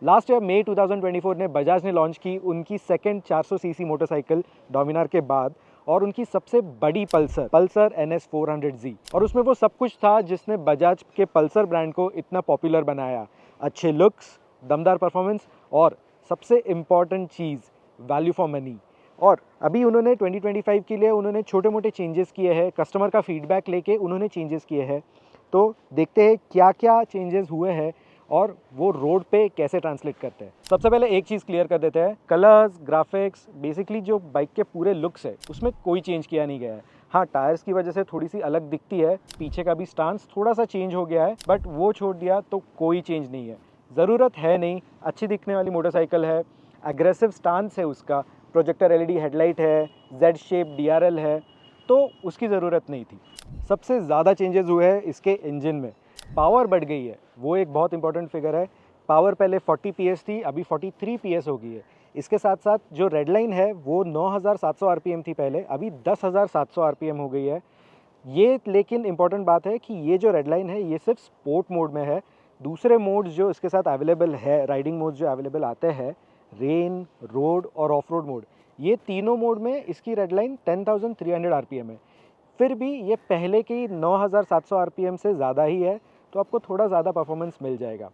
Last year मई 2024 ने बजाज ने launch की उनकी सेकंड 400 सीसी मोटरसाइकिल डोमिनार के बाद, और उनकी सबसे बड़ी पल्सर NS 400Z, और उसमें वो सब कुछ था जिसने बजाज के पल्सर ब्रांड को इतना पॉपुलर बनाया। अच्छे लुक्स, दमदार परफॉर्मेंस और सबसे important cheese value for money. और अभी उन्होंने 2025 के लिए उन्होंने छोटे मोटे चेंजेस किए हैं, कस्टमर का फीडबैक लेके उन्होंने चेंजेस किए हैं। तो देखते हैं क्या क्या चेंजेस हुए हैं और वो रोड पे कैसे ट्रांसलेट करते हैं। सबसे पहले एक चीज़ क्लियर कर देते हैं, कलर्स, ग्राफिक्स, बेसिकली जो बाइक के पूरे लुक्स है उसमें कोई चेंज किया नहीं गया है। हाँ, टायर्स की वजह से थोड़ी सी अलग दिखती है, पीछे का भी स्टांस थोड़ा सा चेंज हो गया है, बट वो छोड़ दिया तो कोई चेंज नहीं है, ज़रूरत है नहीं। अच्छी दिखने वाली मोटरसाइकिल है, एग्रेसिव स्टांस है उसका, प्रोजेक्टर LED हेडलाइट है, Z शेप DRL है, तो उसकी ज़रूरत नहीं थी। सबसे ज़्यादा चेंजेस हुए हैं इसके इंजन में, पावर बढ़ गई है, वो एक बहुत इंपॉर्टेंट फिगर है। पावर पहले 40 PS थी, अभी 43 PS हो गई है। इसके साथ साथ जो रेड लाइन है वो 9700 RPM थी पहले, अभी 10700 RPM हो गई है। ये लेकिन इम्पॉर्टेंट बात है कि ये जो रेड लाइन है ये सिर्फ स्पोर्ट मोड में है। दूसरे मोड्स जो इसके साथ अवेलेबल है, राइडिंग मोड्स जो अवेलेबल आते हैं, रेन, रोड और ऑफ रोड मोड, ये तीनों मोड में इसकी रेड लाइन 10,300 RPM है। फिर भी ये पहले की 9700 RPM से ज़्यादा ही है, तो आपको थोड़ा ज़्यादा परफॉर्मेंस मिल जाएगा।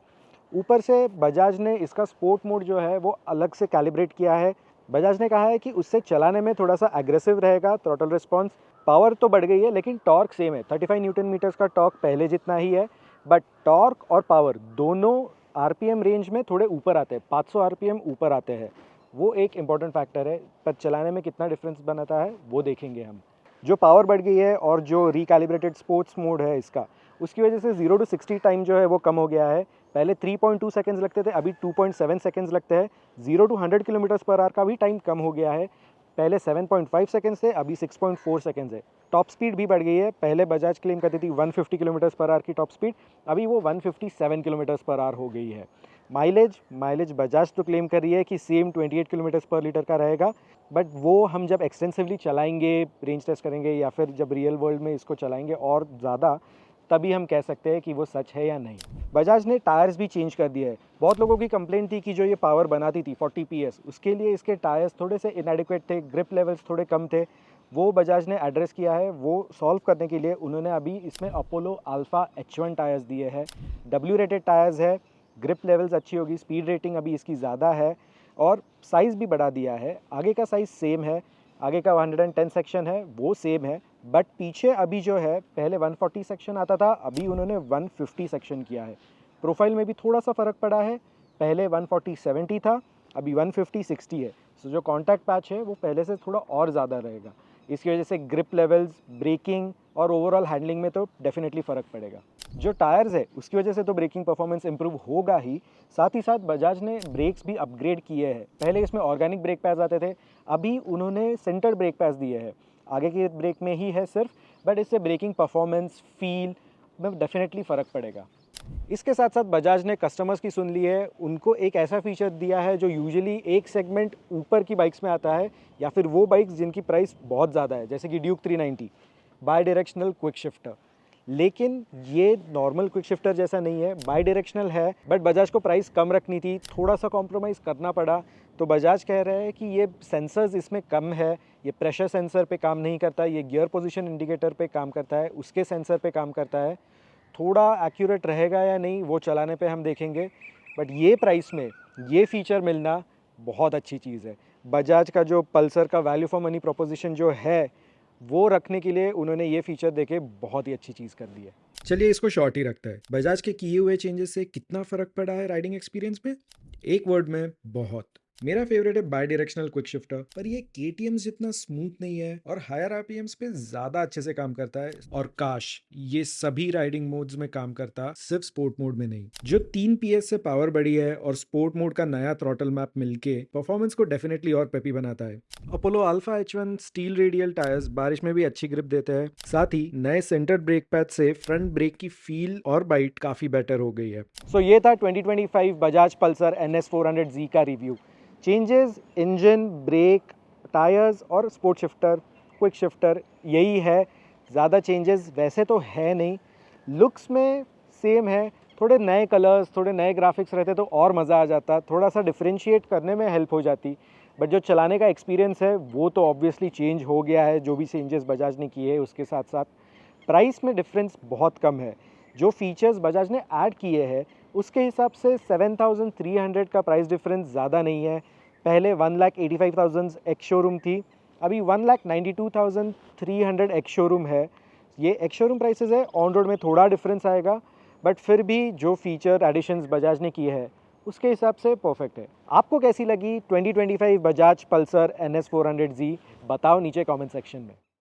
ऊपर से बजाज ने इसका स्पोर्ट मोड जो है वो अलग से कैलिब्रेट किया है। बजाज ने कहा है कि उससे चलाने में थोड़ा सा एग्रेसिव रहेगा, थ्रॉटल रिस्पॉन्स। पावर तो बढ़ गई है लेकिन टॉर्क सेम है, 35 न्यूटन मीटर्स का टॉर्क पहले जितना ही है, बट टॉर्क और पावर दोनों RPM रेंज में थोड़े ऊपर आते हैं, 500 RPM ऊपर आते हैं। वो एक इम्पॉर्टेंट फैक्टर है, पर चलाने में कितना डिफरेंस बनाता है वो देखेंगे हम। जो पावर बढ़ गई है और जो रिकैलिब्रेटेड स्पोर्ट्स मोड है इसका, उसकी वजह से 0 to 60 टाइम जो है वो कम हो गया है। पहले 3.2 सेकेंड्स लगते थे, अभी 2.7 सेकेंड्स लगते हैं। 0 to 100 किलोमीटर्स पर आवर का भी टाइम कम हो गया है, पहले 7.5 सेकेंड्स थे, अभी 6.4 सेकेंड्स है। टॉप स्पीड भी बढ़ गई है, पहले बजाज क्लेम करती थी 150 किलोमीटर्स पर आवर की टॉप स्पीड, अभी वो 157 किलोमीटर्स पर आवर हो गई है। माइलेज बजाज तो क्लेम कर रही है कि सेम 28 किलोमीटर्स पर लीटर का रहेगा, बट वो हम जब एक्सटेंसिवली चलाएंगे, रेंज टेस्ट करेंगे या फिर जब रियल वर्ल्ड में इसको चलाएंगे और ज़्यादा, तभी हम कह सकते हैं कि वो सच है या नहीं। बजाज ने टायर्स भी चेंज कर दिए हैं। बहुत लोगों की कंप्लेंट थी कि जो ये पावर बनाती थी 40 PS, उसके लिए इसके टायर्स थोड़े से इनएडिक्वेट थे, ग्रिप लेवल्स थोड़े कम थे। वो बजाज ने एड्रेस किया है, वो सॉल्व करने के लिए उन्होंने अभी इसमें अपोलो अल्फा H1 टायर्स दिए हैं। W रेटेड टायर्स है, ग्रिप लेवल्स अच्छी होगी, स्पीड रेटिंग अभी इसकी ज़्यादा है, और साइज़ भी बढ़ा दिया है। आगे का साइज़ सेम है, आगे का 110 सेक्शन है वो सेम है, बट पीछे अभी जो है पहले 140 सेक्शन आता था, अभी उन्होंने 150 सेक्शन किया है। प्रोफाइल में भी थोड़ा सा फ़र्क पड़ा है, पहले 140/70 था, अभी 150/60 है। सो जो कॉन्टैक्ट पैच है वो पहले से थोड़ा और ज़्यादा रहेगा। इसकी वजह से ग्रिप लेवल्स, ब्रेकिंग और ओवरऑल हैंडलिंग में तो डेफिनेटली फ़र्क पड़ेगा। जो टायर्स है उसकी वजह से तो ब्रेकिंग परफॉर्मेंस इंप्रूव होगा ही, साथ ही साथ बजाज ने ब्रेक्स भी अपग्रेड किए हैं। पहले इसमें ऑर्गेनिक ब्रेक पैड्स आते थे, अभी उन्होंने सेंटर ब्रेक पैड्स दिए हैं, आगे के ब्रेक में ही है सिर्फ, बट इससे ब्रेकिंग परफॉर्मेंस, फील में डेफिनेटली फ़र्क पड़ेगा। इसके साथ साथ बजाज ने कस्टमर्स की सुन ली है, उनको एक ऐसा फीचर दिया है जो यूजुअली एक सेगमेंट ऊपर की बाइक्स में आता है, या फिर वो बाइक्स जिनकी प्राइस बहुत ज़्यादा है, जैसे कि Duke 390 by directional quick shifter. लेकिन ये नॉर्मल क्विक शिफ्टर जैसा नहीं है, बाई डायरेक्शनल है, बट बजाज को प्राइस कम रखनी थी, थोड़ा सा कॉम्प्रोमाइज़ करना पड़ा। तो बजाज कह रहे हैं कि ये सेंसर्स इसमें कम है, ये प्रेशर सेंसर पे काम नहीं करता, ये गियर पोजीशन इंडिकेटर पे काम करता है, उसके सेंसर पे काम करता है। थोड़ा एक्यूरेट रहेगा या नहीं वो चलाने पे हम देखेंगे, बट ये प्राइस में ये फीचर मिलना बहुत अच्छी चीज़ है। बजाज का जो पल्सर का वैल्यू फॉर मनी प्रोपोजिशन जो है वो रखने के लिए उन्होंने ये फीचर देके बहुत ही अच्छी चीज़ कर दी है। चलिए इसको शॉर्ट ही रखता है। बजाज के किए हुए चेंजेस से कितना फर्क पड़ा है राइडिंग एक्सपीरियंस में? एक वर्ड में, बहुत। मेरा फेवरेट है बाई डायरेक्शनल क्विक शिफ्टर, पर ये KTM जितना स्मूथ नहीं है और हायर RPMs पे ज्यादा अच्छे से काम करता है, और काश ये सभी राइडिंग मोड्स में काम करता, सिर्फ स्पोर्ट मोड में नहीं। जो 3 PS से पावर बढ़ी है और स्पोर्ट मोड का नया थ्रॉटल मैप मिलके परफॉर्मेंस को डेफिनेटली और पेपी बनाता है। Apollo alpha H1 steel radial tyres बारिश में भी अच्छी ग्रिप देते हैं, साथ ही नए सेंटर ब्रेक पैड से फ्रंट ब्रेक की फील और बाइट काफी बेटर हो गई है। सो ये था 2025 बजाज पल्सर NS 400Z का review. Changes engine, brake, tyres और स्पोर्ट शिफ्टर, क्विक शिफ्टर, यही है। ज़्यादा चेंजेस वैसे तो है नहीं, लुक्स में सेम है, थोड़े नए कलर्स, थोड़े नए ग्राफिक्स रहते तो और मज़ा आ जाता, थोड़ा सा डिफ्रेंशिएट करने में हेल्प हो जाती। बट जो चलाने का एक्सपीरियंस है वो तो ऑब्वियसली चेंज हो गया है, जो भी चेंजेस बजाज ने किए हैं उसके साथ साथ। प्राइस में डिफरेंस बहुत कम है। जो फीचर्स बजाज ने ऐड किए हैं उसके हिसाब से 7,300 का प्राइस डिफरेंस ज़्यादा नहीं है। पहले 1,85,000 एक्स शोरूम थी, अभी 1,92,300 एक्स शोरूम है। ये एक्स शोरूम प्राइसेस है, ऑन रोड में थोड़ा डिफरेंस आएगा, बट फिर भी जो फीचर एडिशंस बजाज ने किए हैं उसके हिसाब से परफेक्ट है। आपको कैसी लगी 2025 बजाज पल्सर NS 400Z? बताओ नीचे कमेंट सेक्शन में।